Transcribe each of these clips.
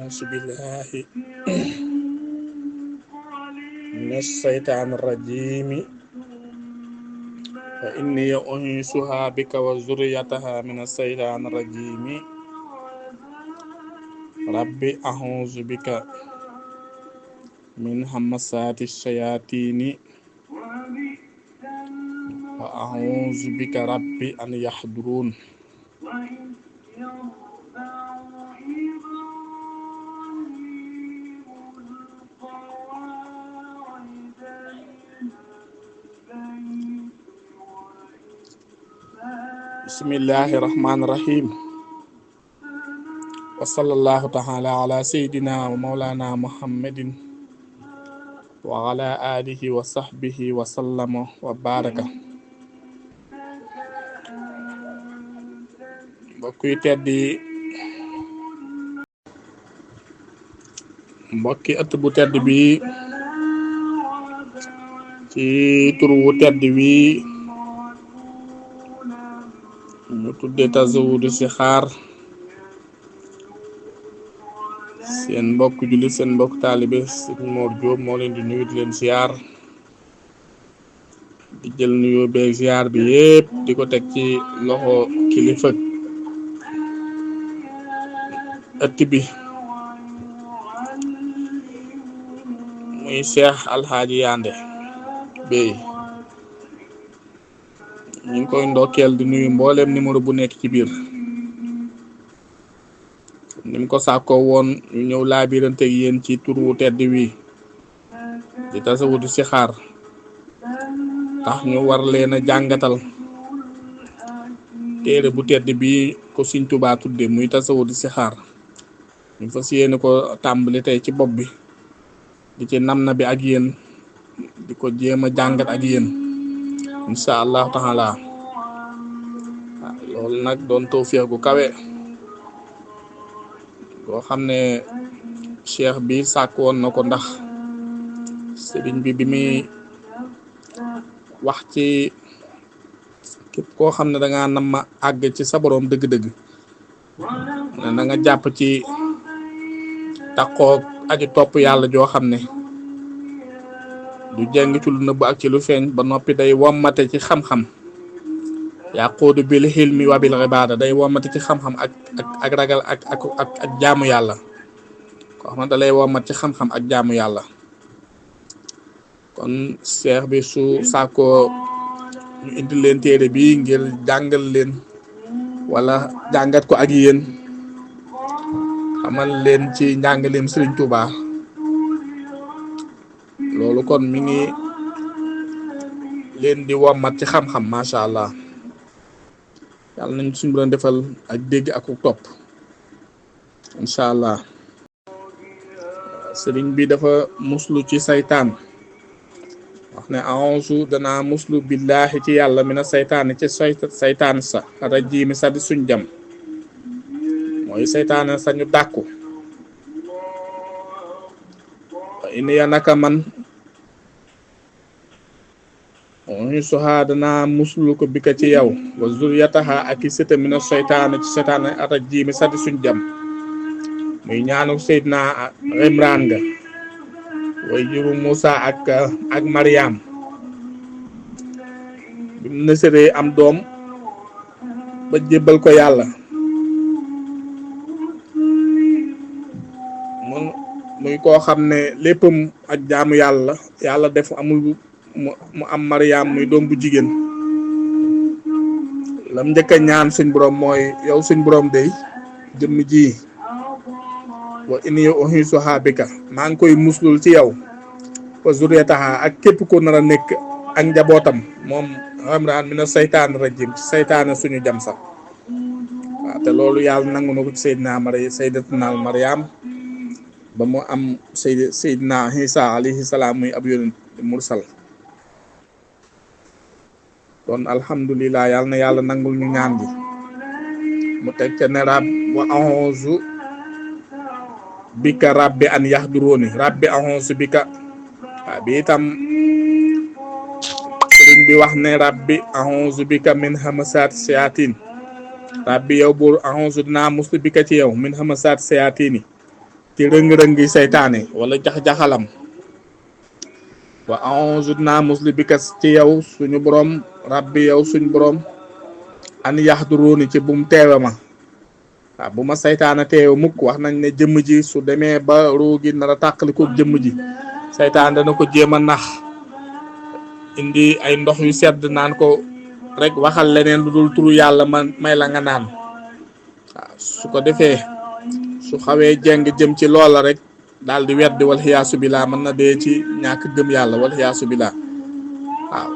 أعوذ بالله من الشيطان الرجيم وإني أعيذها بك وذريتها من الشيطان الرجيم رب أعوذ بك من همزات الشياطين وأعوذ بك رب أن يحضرون bismillahi rahmaani rahim wa sallallahu taala ala sayyidina wa mawlana muhammadin wa ala alihi wa sahbihi wa sallama wa baraka. mbokk yu tedd yi, mbokki ëtt bu tedd bi ci tur wu tedd wi ñu tuddee Tazawudu Sixaar, seen mbokk jullit seen mbokk taalibe Sëriñ Mor Jóob moo leen di nuyu di leen ziar, di jël nuyoo beeg ziar bi yépp di ko teg ci loxo kilifa ëtt bi muy Cheikh Alxaaji Yande Bey. ñu ngi koy ndokkeel di nuyu mbooleem numéro bu nekk ci biir ni mu ko sàkkoo woon ñu ñëw laabirante ak yéen ci tur wu tedd wi di Tazawudu Sixaar, tax ñu war leen a jàngatal téere bu tedd bi ko Sëriñ Tuubaa tudde muy Tazawudu Sixaar. ñu fas yéene ko tàmbali tey ci bopp bi di ci nam na bi ak yéen di ko jéem a jàngat ak yéen insha allahu taala. loolu nag doon tawfiix gu kawe boo xam ne cheikh bi sàkk woon na ko, ndax sëriñ bi muy wax ci képp koo xam ne dangaa nam ma àgg ci sa boroom dëgg-dëgg ne na nga jàpp ci taqoo aji topp yàlla joo xam ne du jàng ci lu nëbb ak ci lu feeñ, ba noppi day wommate ci xam-xam yaquudu bil hilmi wa bil ibaada, day wommate ci xam-xam ak ragal ak jaamu yàlla. koo xam ne da lay wommat ci xam-xam ak jaamu yàlla. kon seex bi su sàkkoo ñu indi leen téere bi ngir jàngal leen wala jàngat ko ak yéen, xamal leen ci njàngaleem Sëriñ Tuubaa. loolu kon mi ngi leen di wommat ci xam-xam macha allah. yàlla nañ suñu doon defal ak dégg ak topp incha allah. sëriñ bi dafa muslu ci saytaan, wax ne a'uuzu danaa muslu billahi ci yàlla mina saytaani ci saytaan sa rajiimi sa di suñ jam, mooy saytaane sa ñu dàkku. ini ya naka man ñu soxaa danaa muslu ko bi ka ci yow wa zuriyataha ak i sëta mina saytaane ci saytaane rajiimi sa di suñ jam, muy ñaanu Seydina Imraan nga way juru Musa ak Maryam bi mu nësëree am doom ba jébbal ko yàlla, muy koo xam ne léppam ak jaamu yàlla def amul mu am Maryam muy doom bu jigéen. lam njëkk a ñaan suñ borom mooy yow suñ borom day jëmm ji wa inni u'iizuhaa bika maa ngi koy muslul ci yow wa zurriyatahaa ak képp ko nar a nekk ak njabootam moom Imraan mina saytaani rajiim ci saytaane suñu jam sax. waaw te loolu yàlla nangu na ko ci sayyidatuna Maryam ba mu am Seydina Isa alayhi salaam muy ab yonent mursal. kon alhamdulilah yàlla na yàlla nangul ñu ñaan gi. mu teg ca ne wa a'uuzu bika rabbi an yahduruuni rabbi a'uuzu bika. waaw bi itam sëriñ bi wax ne rabbi a'uuzu bika min hamasaati sayaatiin, rabbi yow buur a'uuzu dinaa muslu bika ci yow min hamasaati sayaatiini ci rëng-rëngi saytaane wala jax-jaxalam. wa a'uuzu naa musli bika ci yow suñu borom rabbi yow suñu borom an yaxduruuni ci bum teewe ma waaw bu ma saytaana teewe mukk. wax nañ ne jëmm ji su demee ba ruugi nar a tàqalikoog jëmm ji saytaan dana ko jéem a nax indi ay ndox yu sedd naan ko rek waxal leneen lu dul turu yàlla man may la nga naan. waaw su ko defee su xawee jeng jëm ci loola rek daal di weddi wal xiyaasu billah mën na dee ci ñàkk gëm yàlla wal xiyaasu billah. waaw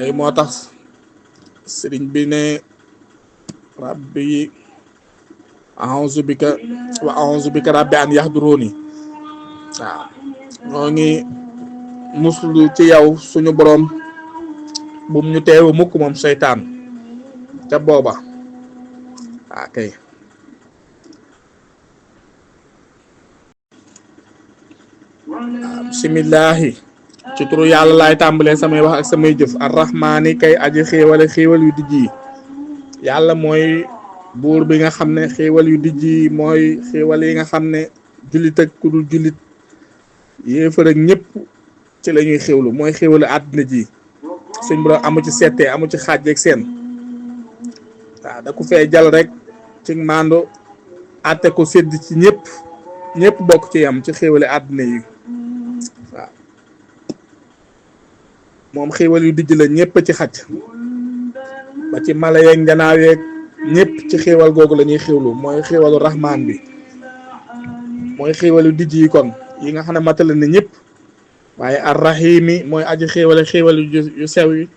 ay moo tax sëriñ bi ne rabbi a'uuzu bika wa a'uuzu bika rabbi an yaxduruuni. waaw ñoo ngi muslu ci yow suñu borom bum ñu teewu mukk moom seytaan ca booba. waaw kay bismillaahi ci turu yàlla laay tàmbalee samay wax ak samay jëf arrahmaani kay aji xéewale xéewal yu dijj yi. yàlla mooy buur bi nga xam ne xéewal yu dijj yi mooy xéewal yi nga xam ne jullit ak ku dul jullit yéefar ak ñëpp ci la ñuy xéewlu mooy xéewalu àddina ji. suñ borom amu ci settee amu ci xaaj ak seen. waaw da ko fee jal rek ci maando àtte ko sédd ci ñëpp bokk ci yam ci xéewale àddina yi. waaw moom xéewal yu dijj la ñëpp ci xaj ba ci mala yeeg njanaaw yeeg ñëpp ci xéewal googu la ñuy xéewlu mooy xéewalu rahmaan bi mooy xéewal yu dijj yi kon yi nga xam ne matala na ñëpp. waaye arrahimi mooy aji xéewale xéewal yu sew yi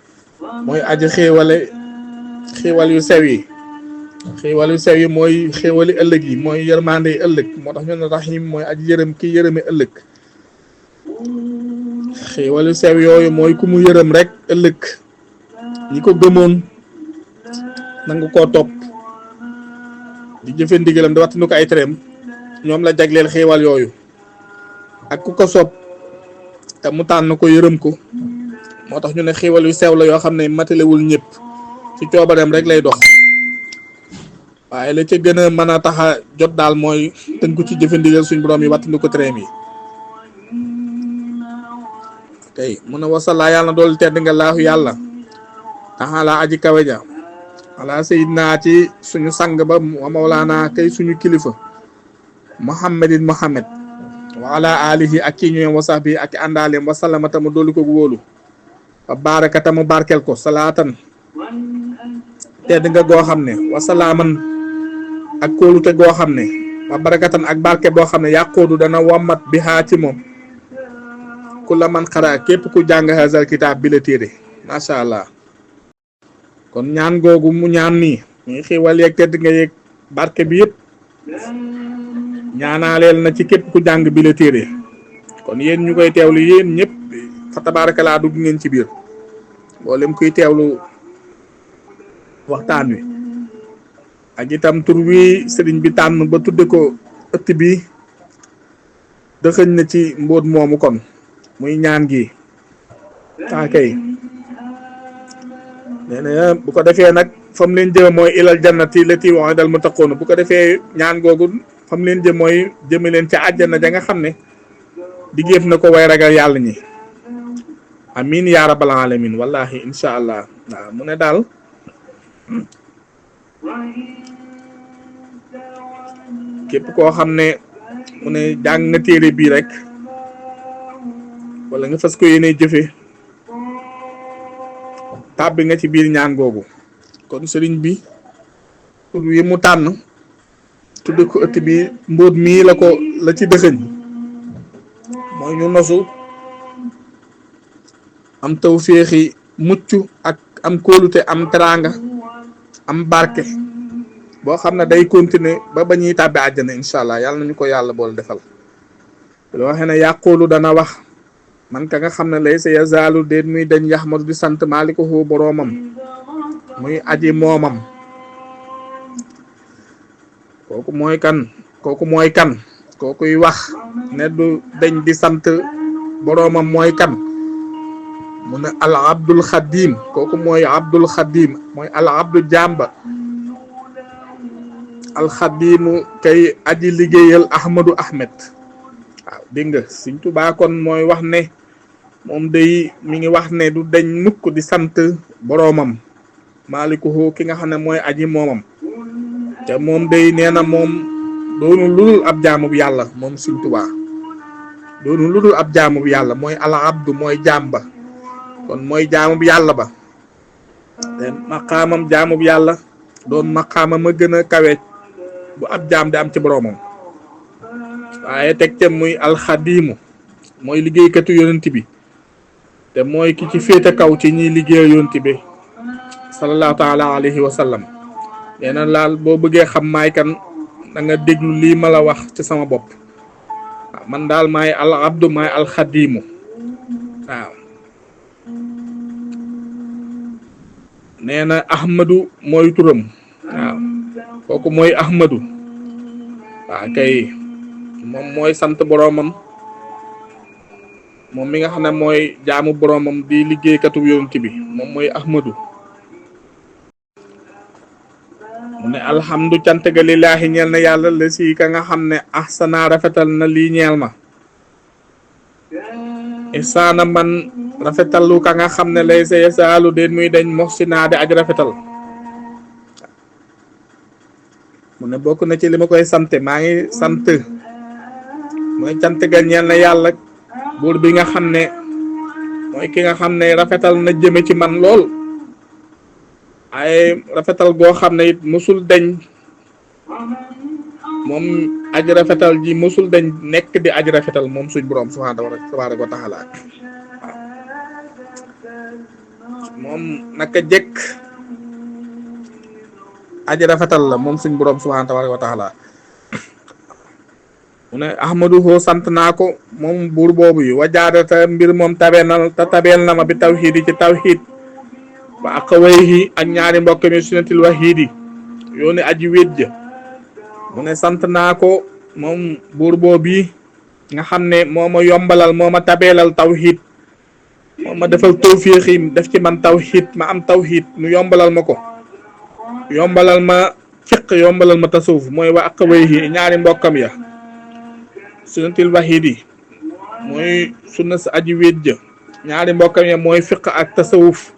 mooy aji xéewale xéewal yu sew yi. xéewal yu sew yi mooy xéewali ëllëg yi mooy yërmande yi ëllëg moo tax ñu ne rahim mooy aji yërëm ki yërëme ëllëg. xéewal yu sew yooyu mooy ku mu yërëm rek ëllëg ñi ko gëmoon nangu koo topp di jëfe ndigalam di waxtanu ko ay tereem ñoom la jagleel xéewal yooyu. ak ku ko sopp te mu tànn ko yërëm ko moo tax ñu ne xéewal yu sew la yoo xam ne matalewul ñëpp ci coobareem rek lay dox. waaye la ca gën a mën a tax a jot daal mooy tënku ci jëfe ndigal suñ borom yi waxtanu ko tereem yi. kay mu ne wasala yàlla na dool tedd nga laahu yàlla taxala aji kawe ja ala sayidna ci suñu sang ba wa mawlaana kay suñu kilifa muhammadin muhammad wa ala alihi ak ki ñoom wa sahbi ak àndaaleem wa salamata mu doolu ko wóolu wa barakata mu barkel ko salaatan tedd nga goo xam ne wa salaaman ak kóolute goo xam ne wa barakatan ak barke boo xam ne yàqoodu dana wammat bi xaa ci moom ku la man xara képp ku jàng hazal kitaab bi la téere macha allah. kon ñaan googu mu ñaan nii muy xiiwal yeeg tedd nga yeeg barke bi yëpp ñaanaaleel na ci képp ku jàng bi la téere. kon yéen ñu koy teewlu yéen ñëpp fa tabarakalaa dugg ngeen ci biir mboolem kuy teewlu waxtaan wi ak itam tur wi sëriñ bi tànn ba tudde ko ëtt bi dëxëñ na ci mbóot moomu kon muy ñaan gi. kay nee na bu ko defee nag fa mu leen jëme mooy ilal jannati lati wa'idal muttaqoon bu ko defee ñaan googu fa mu leen jëm mooy jëme leen ca àjjana ja nga xam ne digéef na ko way ragal yàlla ñi. amin ya rabbal alamin wallahi insha allah. waaw mu ne daal képp koo xam ne mu ne jàng nga téere bii rek wala nga fas ko yéene jëfe tàbbi nga ci biir ñaan googu. kon sëriñ bi tur wi mu tànn tudd ko ëtt bi mbóot mii la ci dëxëñ mooy ñu nosu am tawféexi mucc ak am kóolute am teraanga am barke boo xam ne day continuer ba ñuy tàbbi àjjana incha allah yàlla nañu ko yàlla bool defal. loo waxee ne yàqulu dana wax man ka nga xam ne lay sa yazaalu déet muy dañ yaxmadu di sant maalikuhu boroomam muy aji moomam. kooku mooy kan kookuy wax ne du dañ di sant boroomam mooy kan mu ne al abdul xadim kooku mooy abdul xadim mooy al abdu jàmba alxadimu kay aji liggéeyal Ahmadu Ahmed. waaw dégg nga Sëriñ Tuubaa kon mooy wax ne moom day mi ngi wax ne du dañ mukk di sant boroomam maalikuhu ki nga xam ne mooy aji moomam te moom day nee na moom doonu ludul ab jaamu bu yàlla moom Sëriñ Tuubaa doonu ludul ab jaamu bu yàlla mooy al abdu mooy jaam ba kon mooy jaamu bu yàlla ba te maqaamam jaamu bu yàlla doon maqaama ma gën a kawe bu ab jaam di am ci boroomam waaye teg te muy alxadimu mooy liggéeykatu yonent bi te mooy ki ci féete kaw ci ñiy liggéey yonent bi sallallahu taala alayhi wa sallam nee na laal boo bëggee xam maay kan da nga déglu lii ma la wax ci sama bopp waaw man daal maay al abdu maay alxadimu waaw nee na ahmadu mooy turam waaw kooku mooy ahmadu waaw kay moom mooy sant boroomam moom mi nga xam ne mooy jaamu boroomam di liggéeykatu yonent bi moom mooy ahmadu mu ne alhamdu cant ga lillaahi ñeel na yàlla la si ka nga xam ne ahsana rafetal na lii ñeel ma ihsaana man rafetalu ka nga xam ne lay sa yasaalu den muy dañ moxsinaa di aj rafetal mu ne bokk na ci li ma koy sante maa ngi sant mooy cant ga ñeel na yàlla buur bi nga xam ne mooy ki nga xam ne rafetal na jëme ci man lool ay rafetal goo xam ne it musul dañ moom aj rafetal ji musul dañ nekk di aj rafetal moom suñ borom subhaanahu wa taala moom naka jekk aj rafetal la moom suñ borom subhaanahu wa taala mu ne ahmaduhu sant naa ko moom buur boobu yi wajaadata mbir moom tabeel na ma bi tawxiid yi ci tawxiid wa aqawayhi ak ñaari mbokk mi sunnatil waxiid yi yooni aji wéet ja mu ne sant naa ko moom buur boobu yi nga xam ne moo ma yombalal moo ma tabeelal tawxiid moo ma defal tawfiixi def ci man tawxiid ma am tawxiid mu yombalal ma ko yombalal ma fiq yombalal ma tasawuf mooy wa aqawayhi ñaari mbokkam ya sunnatil waxiid yi mooy sunna sa aji wéet ja ñaari mbokkam ya mooy fiq ak tasawuf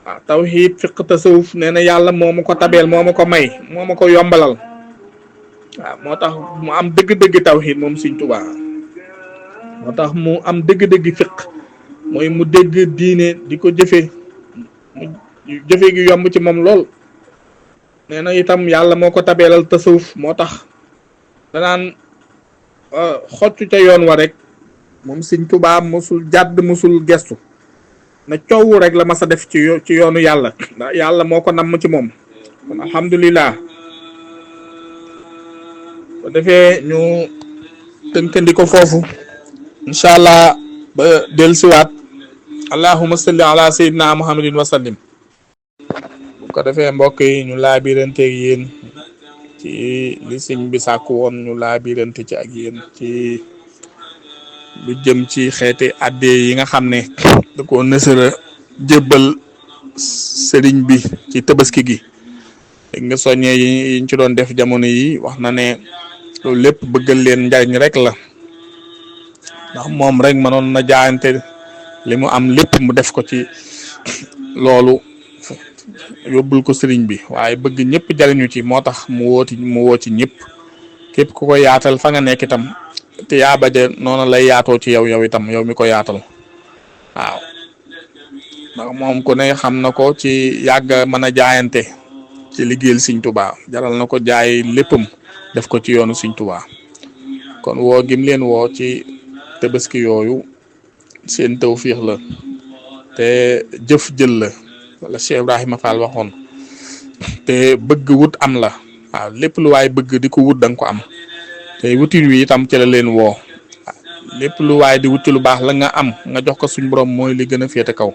waaw tawxiid fiq tasawuf nee na yàlla moo ma ko tabeel moo ma ko may moo ma ko yombalal waaw moo tax mu am dëgg-dëgg tawxiid moom Sëriñ Tuubaa moo tax mu am dëgg-dëgg fiq mooy mu dégg diine di ko jëfe jëfe gi yomb ci moom lool nee na itam yàlla moo ko tabeelal tasawuf moo tax danaan xottu ca yoon wa rek moom Sëriñ Tuubaa mosul jàdd mosul gestu na coow rek la mas a def ci yoonu yàlla ndax yàlla moo ko namm ci moom kon alhamdulilah ko defee ñu tënkandi ko foofu incha allah ba dellusiwaat allahumma salli ala sayyidina muhammadin wa sallim bu ko defee mbokk yi ñu laabiranteeg yéen ci li sëñ bi sàkku woon ñu laabirante ci ak yéen ci lu jëm ci xeeti adde yi nga xam ne da ko nësëra jébbal sëriñ bi ci tabaski gi dégg nga soññee yiñ ci doon def jamono yi wax na ne loolu lépp bëggal leen njariñ rek la ndax moom rek mënoon na jaayante li mu am lépp mu def ko ci loolu yóbbul ko sëriñ bi waaye bëgg ñëpp jariñu ci moo tax mu woo ci ñëpp képp ku ko yaatal fa nga nekk itam te yaa baje noonu lay yaatoo ci yow itam yow mi ko yaatal waaw ndax moom ku ne xam na ko ci yàgg mën a jaayante ci liggéeyal Sëriñ Tuubaa jaral na ko jaay léppam def ko ci yoonu Sëriñ Tuubaa kon woo gim leen woo ci tabaski yooyu seen tawfiix la te jëf jël la wala Cheikh Ibrahima Fall waxoon te bëgg wut am la waaw lépp lu waay bëgg di ko wut da nga ko am te wutin wi itam ci la leen woo lépp lu waay di wuti lu baax la nga am nga jox ko suñ borom mooy li gën a féete kaw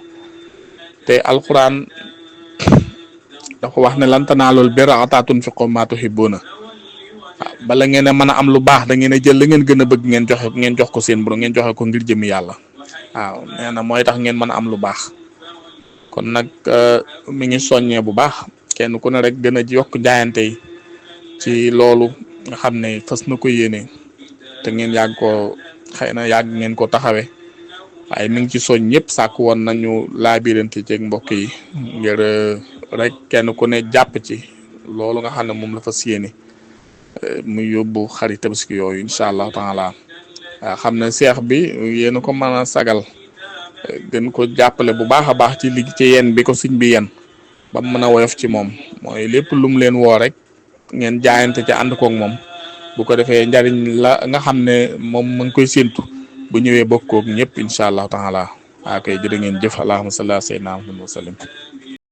te alxuraan dafa wax ne lan tanaalul birra hattaa tunfiqu mimmaa tuhibbuuna waaw bala ngeen a mën a am lu baax da ngeen a jël la ngeen gën a bëgg ngeen jox ko seen borom ngeen joxe ko ngir jëmi yàlla waaw nee na mooy tax ngeen mën a am lu baax kon nag mi ngi soññee bu baax kenn ku ne rek gën a yokk jaayante yi ci loolu nga xam ne fas na ko yéene te ngeen yàgg ko xëy na yàgg ngeen ko taxawe waaye mi ngi ci soñ ñëpp sàkk woon nañu laabirante ci mbokk yi ngir rek kenn ku ne jàpp ci loolu nga xam ne moom la fas yéene muy yóbbu xarit tabaski yooyu incha allah taala waaw xam ne seex bi yéen ko mën a sagal gën ko jàppale bu baax a baax ci ligg ci yen bi ko sëñ bi yen ba mu mën a woyof ci moom mooy lépp lu mu leen woo rek ngeen jaayante ci ànd koog moom bu ko defee njariñ la nga xam ne moom mu ngi koy séentu bu ñëwee bokkoog ñëpp incha allah taala waa koy jërë ngeen jëf allahumma salli ala sayyidina Muhammad wa sallim